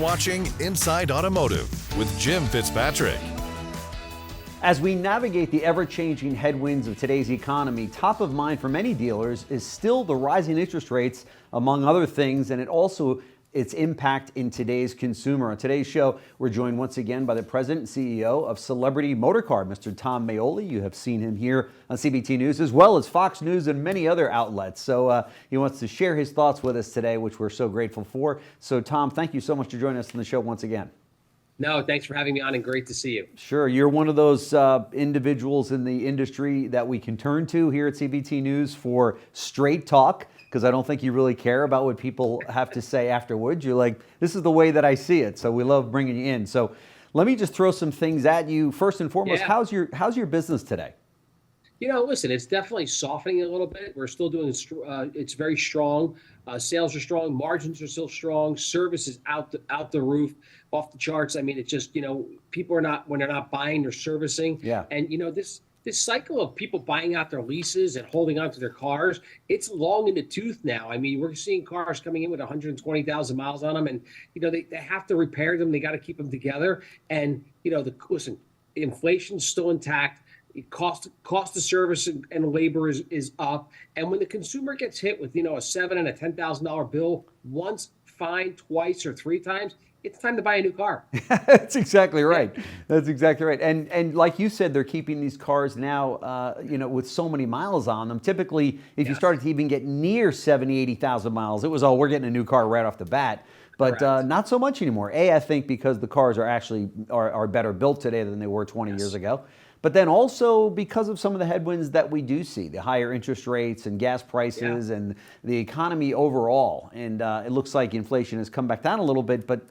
watching Inside Automotive with Jim Fitzpatrick. As we navigate the ever-changing headwinds of today's economy, top of mind for many dealers is still the rising interest rates, among other things, and its impact in today's consumer. On today's show, we're joined once again by the president and CEO of Celebrity Motorcar, Mr. Tom Maoli. You have seen him here on CBT News, as well as Fox News and many other outlets. So he wants to share his thoughts with us today, which we're so grateful for. So Tom, thank you so much for joining us on the show once again. No, thanks for having me on, and great to see you. Sure. You're one of those individuals in the industry that we can turn to here at CBT News for straight talk, because I don't think you really care about what people have to say afterwards. You're like, this is the way that I see it. So we love bringing you in. So let me just throw some things at you. First and foremost, how's your business today? You know, listen, it's definitely softening a little bit. We're still doing, it's very strong. Sales are strong. Margins are still strong. Service is out the roof, off the charts. I mean, it's just, people are not, when they're not buying, they're servicing. Yeah. And, this cycle of people buying out their leases and holding on to their cars, it's long in the tooth now. I mean, we're seeing cars coming in with 120,000 miles on them, and, they have to repair them. They got to keep them together. And, listen, inflation's still intact. Cost of service and labor is up, and when the consumer gets hit with a $7,000 and a $10,000 bill once, fine, twice, or three times, it's time to buy a new car. That's exactly right. That's exactly right. And like you said, they're keeping these cars now, with so many miles on them. Typically, if you started to even get near 70, 80,000 miles, it was, we're getting a new car right off the bat. But not so much anymore. I think because the cars are actually are better built today than they were 20 years ago. But then also because of some of the headwinds that we do see, the higher interest rates and gas prices and the economy overall. And it looks like inflation has come back down a little bit, but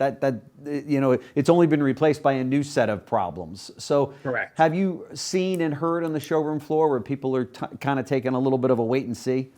it's only been replaced by a new set of problems. So have you seen and heard on the showroom floor where people are kind of taking a little bit of a wait and see?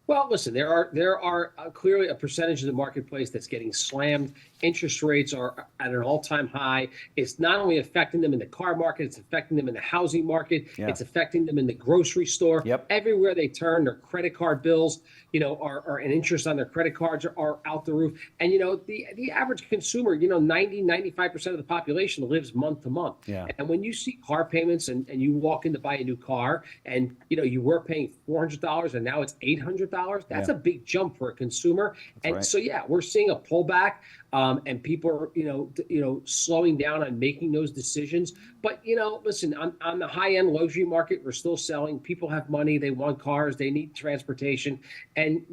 Well, listen, there are clearly a percentage of the marketplace that's getting slammed. Interest rates are at an all-time high. It's not only affecting them in the car market, it's affecting them in the housing market. Yeah. It's affecting them in the grocery store. Yep. Everywhere they turn, their credit card bills, are an interest on their credit cards are out the roof. And, the average consumer, 95% of the population lives month to month. Yeah. And when you see car payments and you walk in to buy a new car and, you were paying $400 and now it's $800, that's a big jump for a consumer. And so, we're seeing a pullback. And people are, slowing down on making those decisions. But, listen, on the high-end luxury market, we're still selling. People have money. They want cars. They need transportation. And,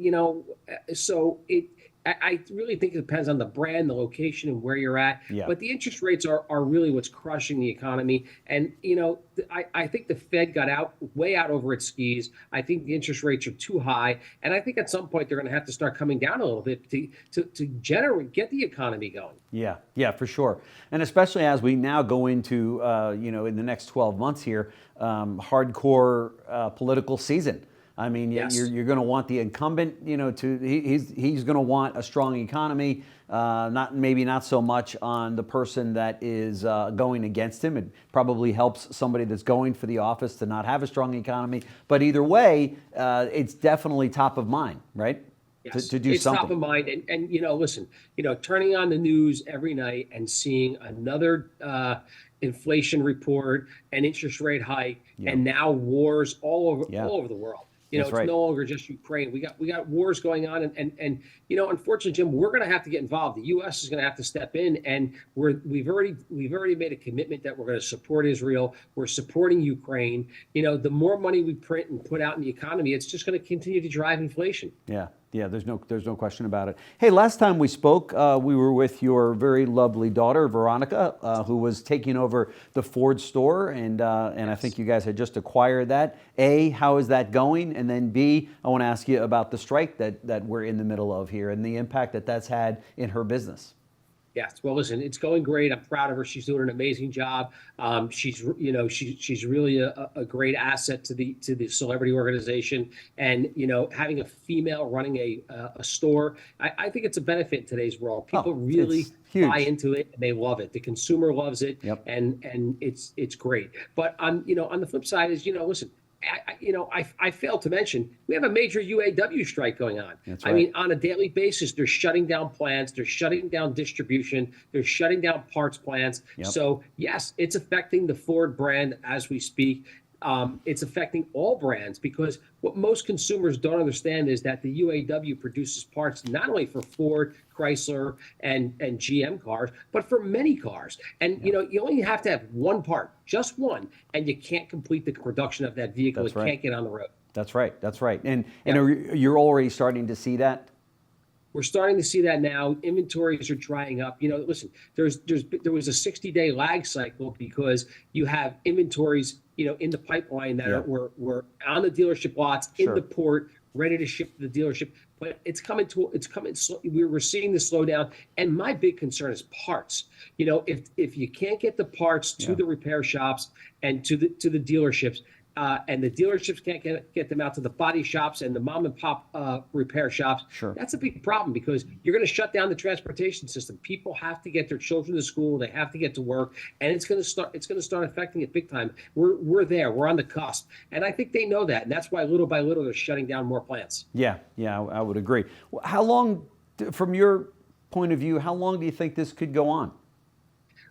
so I really think it depends on the brand, the location, and where you're at. Yeah. But the interest rates are really what's crushing the economy. And, I think the Fed got way out over its skis. I think the interest rates are too high. And I think at some point they're going to have to start coming down a little bit to get the economy going. Yeah, for sure. And especially as we now go into, in the next 12 months here, hardcore political season. I mean, you're going to want the incumbent, he's going to want a strong economy, not so much on the person that is going against him. It probably helps somebody that's going for the office to not have a strong economy. But either way, it's definitely top of mind, right? Yes, to do it's something. Top of mind. And listen, turning on the news every night and seeing another inflation report, an interest rate hike, and now wars all over the world. It's no longer just Ukraine. We got wars going on, and unfortunately, Jim, we're going to have to get involved. The U.S. is going to have to step in, and we've already made a commitment that we're going to support Israel. We're supporting Ukraine. The more money we print and put out in the economy, it's just going to continue to drive inflation. Yeah, there's no question about it. Hey, last time we spoke, we were with your very lovely daughter, Veronica, who was taking over the Ford store, and I think you guys had just acquired that. A, how is that going? And then B, I want to ask you about the strike that we're in the middle of here and the impact that that's had in her business. Yes. Well, listen, it's going great. I'm proud of her. She's doing an amazing job. She's really a great asset to the celebrity organization. And, having a female running a store, I think it's a benefit in today's world. People really buy into it and they love it. The consumer loves it. Yep. And it's great. But on the flip side is, listen, I failed to mention we have a major UAW strike going on. That's right. I mean, on a daily basis, they're shutting down plants, they're shutting down distribution, they're shutting down parts plants. Yep. So yes, it's affecting the Ford brand as we speak. It's affecting all brands because what most consumers don't understand is that the UAW produces parts not only for Ford, Chrysler, and GM cars, but for many cars. And you only have to have one part, just one, and you can't complete the production of that vehicle. That's it right. can't get on the road. That's right. That's right. And you're already starting to see that. We're starting to see that now. Inventories are drying up. Listen, there was a 60-day lag cycle because you have inventories, in the pipeline that were on the dealership lots in the port, ready to ship to the dealership. But we're seeing the slowdown. And my big concern is parts. If you can't get the parts to the repair shops and to the dealerships, and the dealerships can't get them out to the body shops and the mom and pop repair shops. Sure. That's a big problem because you're going to shut down the transportation system. People have to get their children to school. They have to get to work, and it's going to start affecting it big time. We're there. We're on the cusp, and I think they know that, and that's why little by little they're shutting down more plants. Yeah, I would agree. How long, from your point of view, how long do you think this could go on?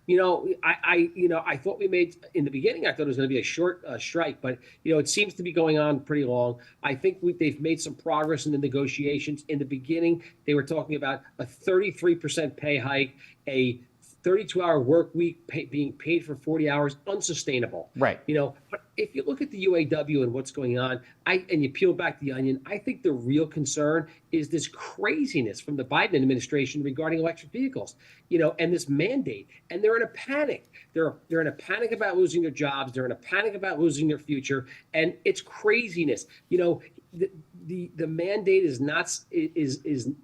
I thought we made in the beginning. I thought it was going to be a short strike, but it seems to be going on pretty long. I think they've made some progress in the negotiations. In the beginning, they were talking about a 33% pay hike, a 32-hour work week being paid for 40 hours, unsustainable. Right. But if you look at the UAW and what's going on, and you peel back the onion, I think the real concern is this craziness from the Biden administration regarding electric vehicles, and this mandate. And they're in a panic. They're in a panic about losing their jobs. They're in a panic about losing their future. And it's craziness. The mandate is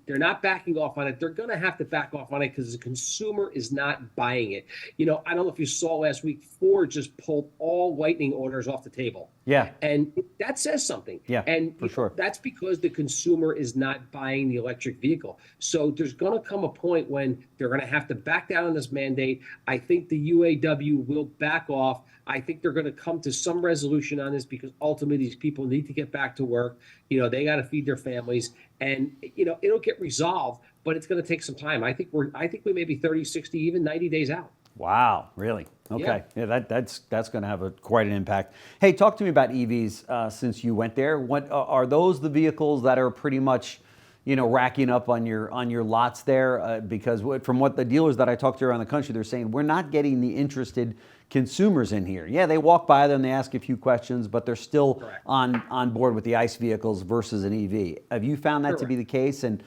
they're not backing off on it. They're going to have to back off on it because the consumer is not buying it. I don't know if you saw last week, Ford just pulled all Lightning orders off the table. Yeah. And that says something. Yeah, and for sure. That's because the consumer is not buying the electric vehicle. So there's going to come a point when they're going to have to back down on this mandate. I think the UAW will back off. I think they're going to come to some resolution on this because ultimately these people need to get back to work. They got to feed their families, and it'll get resolved, but it's going to take some time. I think we may be 30, 60, even 90 days out. Wow, really? Okay, yeah, that's going to have quite an impact. Hey, talk to me about EVs since you went there. What are those the vehicles that are pretty much, racking up on your lots there? Because from what the dealers that I talked to around the country, they're saying we're not getting the interested consumers in here. Yeah, they walk by them, they ask a few questions, but they're still on board with the ICE vehicles versus an EV. Have you found that to be the case? And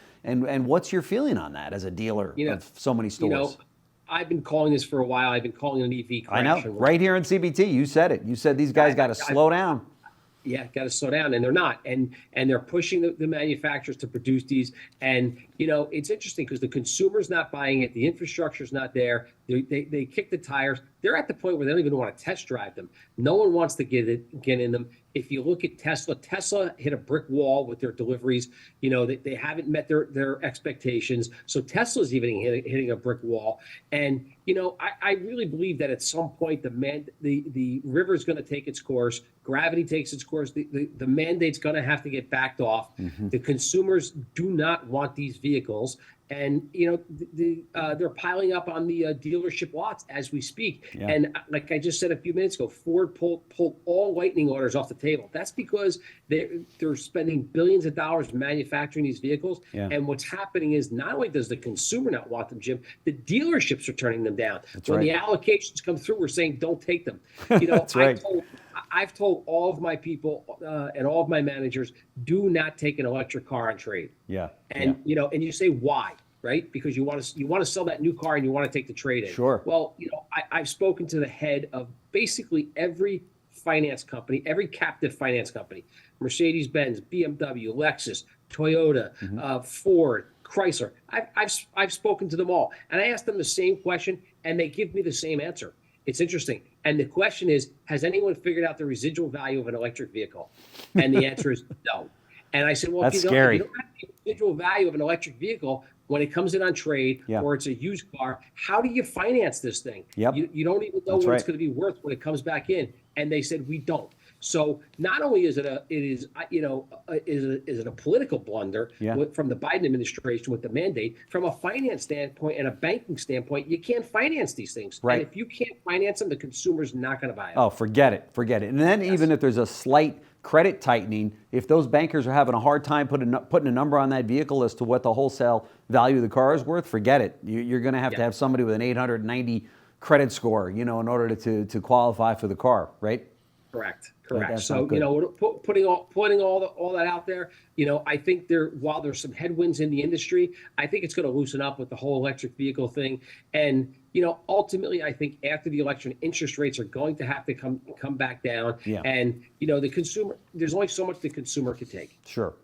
what's your feeling on that as a dealer of so many stores? I've been calling this for a while. I've been calling it an EV crash. I know. Right here in CBT, you said it. You said these guys got to slow down. Yeah, got to slow down, and they're not, and they're pushing the manufacturers to produce these, and it's interesting because the consumer's not buying it, the infrastructure's not there, they kick the tires, they're at the point where they don't even want to test drive them. No one wants to get in them. If you look at Tesla hit a brick wall with their deliveries. They haven't met their expectations, so Tesla's even hitting a brick wall, and I really believe that at some point the river's going to take its course. Gravity takes its course. The mandate's going to have to get backed off. Mm-hmm. The consumers do not want these vehicles, and they're piling up on the dealership lots as we speak. Yeah. And like I just said a few minutes ago, Ford pulled all Lightning orders off the table. That's because they're spending billions of dollars manufacturing these vehicles. Yeah. And what's happening is not only does the consumer not want them, Jim, the dealerships are turning them down. That's when right. the allocations come through, we're saying don't take them. That's right. I've told all of my people and all of my managers, do not take an electric car on trade. Yeah. And and you say why, right? Because you want to sell that new car and you want to take the trade in. Sure. Well, I've spoken to the head of basically every finance company, every captive finance company, Mercedes-Benz, BMW, Lexus, Toyota, Ford, Chrysler. I've spoken to them all, and I asked them the same question, and they give me the same answer. It's interesting. And the question is, has anyone figured out the residual value of an electric vehicle? And the answer is no. And I said, well, that's if you scary. don't have the residual value of an electric vehicle when it comes in on trade or it's a used car, how do you finance this thing? Yep. You don't even know that's what right. it's going to be worth when it comes back in. And they said, we don't. So not only is it is it a political blunder from the Biden administration with the mandate, from a finance standpoint and a banking standpoint, you can't finance these things. Right. And if you can't finance them, the consumer's not going to buy them. Oh, forget it. And then even if there's a slight credit tightening, if those bankers are having a hard time putting a number on that vehicle as to what the wholesale value of the car is worth, forget it. You're going to have somebody with an 890 credit score, in order to qualify for the car, right? Correct. So putting all that out there, I think while there's some headwinds in the industry, I think it's going to loosen up with the whole electric vehicle thing. And ultimately, I think after the election, interest rates are going to have to come back down. Yeah. And the consumer, there's only so much the consumer can take. Sure.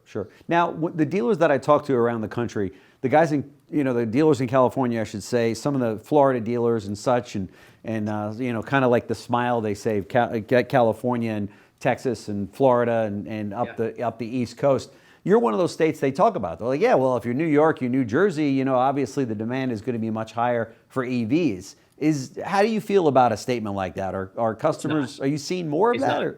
Now, the dealers that I talk to around the country, the guys the dealers in California, I should say, some of the Florida dealers and such, and kind of like the smile they say, California and Texas and Florida and up the East Coast. You're one of those states they talk about. They're like, yeah, well, if you're New York, you're New Jersey, obviously the demand is going to be much higher for EVs. How do you feel about a statement like that? Are customers, are you seeing more of that?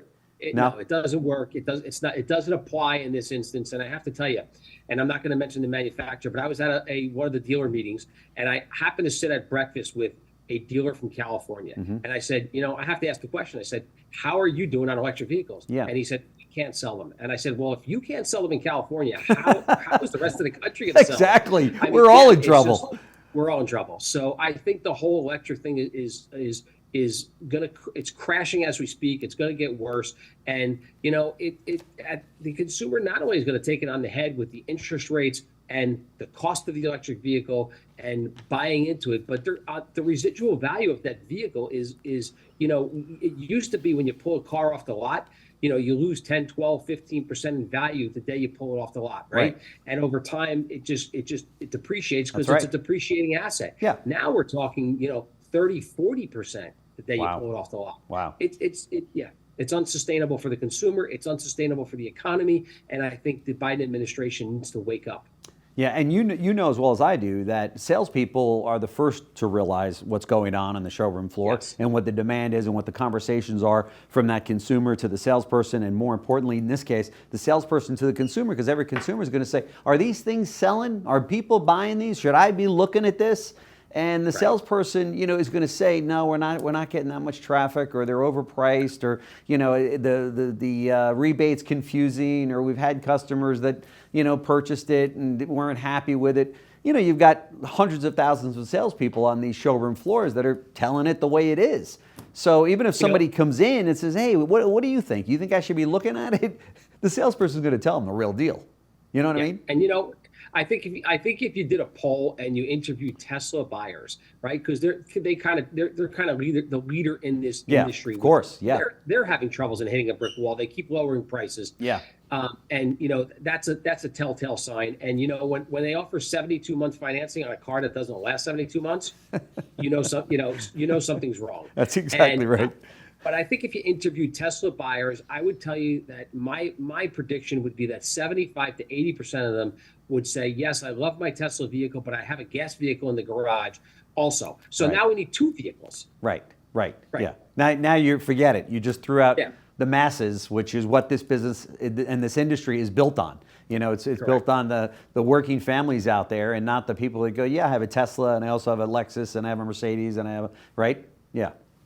No, it doesn't work. It doesn't apply in this instance. And I have to tell you, and I'm not going to mention the manufacturer, but I was at one of the dealer meetings, and I happened to sit at breakfast with a dealer from California. Mm-hmm. And I said, I have to ask the question. I said, how are you doing on electric vehicles? Yeah. And he said, we can't sell them. And I said, well, if you can't sell them in California, how is the rest of the country going to sell them? Exactly. We're all in trouble. We're all in trouble. So I think the whole electric thing is it's crashing as we speak. It's going to get worse. And, the consumer not only is going to take it on the head with the interest rates and the cost of the electric vehicle and buying into it, but the residual value of that vehicle is it used to be when you pull a car off the lot, you lose 10, 12, 15% in value the day you pull it off the lot, right? And over time, it depreciates because it's a depreciating asset. Yeah. Now we're talking, 30, 40% the day you pull it off the lot. Wow. It's unsustainable for the consumer. It's unsustainable for the economy. And I think the Biden administration needs to wake up. Yeah, and you know as well as I do that salespeople are the first to realize what's going on the showroom floor and what the demand is and what the conversations are from that consumer to the salesperson, and more importantly, in this case, the salesperson to the consumer, because every consumer is going to say, are these things selling? Are people buying these? Should I be looking at this? And the salesperson, is going to say, no, we're not getting that much traffic, or they're overpriced, or the rebate's confusing, or we've had customers that purchased it and weren't happy with it. You've got hundreds of thousands of salespeople on these showroom floors that are telling it the way it is. So even if somebody comes in and says, hey, what do you think? You think I should be looking at it? The salesperson's going to tell them the real deal. You know what I mean? And I think if you did a poll and you interviewed Tesla buyers, right? Because they're kind of the leader in this industry. Of course, They're having troubles in hitting a brick wall. They keep lowering prices. Yeah. And that's a telltale sign. And when they offer 72 months financing on a car that doesn't last 72 months, something's wrong. That's exactly right. But I think if you interviewed Tesla buyers, I would tell you that my prediction would be that 75 to 80% of them would say, yes, I love my Tesla vehicle, but I have a gas vehicle in the garage also. So now we need two vehicles. Right. Yeah. Now you forget it. You just threw out the masses, which is what this business and this industry is built on. It's built on the working families out there, and not the people that go, yeah, I have a Tesla and I also have a Lexus and I have a Mercedes and I have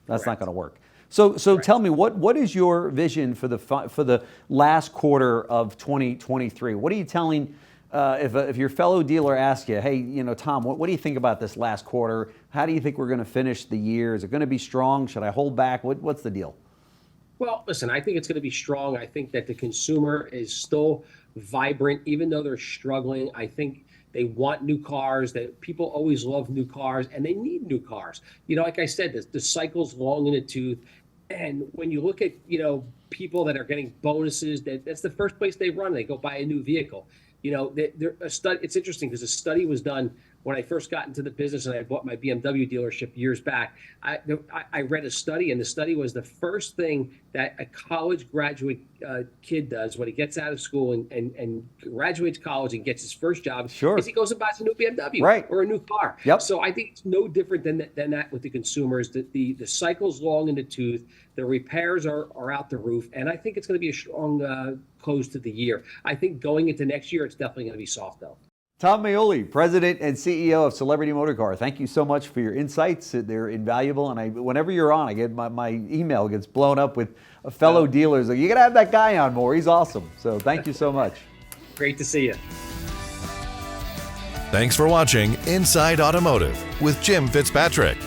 that's not going to work. So tell me, what is your vision for the last quarter of 2023? What are you telling if your fellow dealer asks you, hey, Tom, what do you think about this last quarter? How do you think we're going to finish the year? Is it going to be strong? Should I hold back? What's the deal? Well, listen, I think it's going to be strong. I think that the consumer is still vibrant, even though they're struggling. I think they want new cars, that people always love new cars, and they need new cars. Like I said, the cycle's long in the tooth. And when you look at, people that are getting bonuses, that's the first place they run. They go buy a new vehicle. It's interesting because a study was done when I first got into the business and I bought my BMW dealership years back, I read a study, and the study was the first thing that a college graduate kid does when he gets out of school and graduates college and gets his first job Sure. is he goes and buys a new BMW Right. or a new car. Yep. So I think it's no different than that with the consumers. The cycle's long in the tooth. The repairs are out the roof, and I think it's going to be a strong close to the year. I think going into next year, it's definitely going to be soft, though. Tom Maoli, President and CEO of Celebrity Motor Car. Thank you so much for your insights. They're invaluable, and whenever you're on, I get my email gets blown up with fellow dealers. Like, you got to have that guy on more. He's awesome. So thank you so much. Great to see you. Thanks for watching Inside Automotive with Jim Fitzpatrick.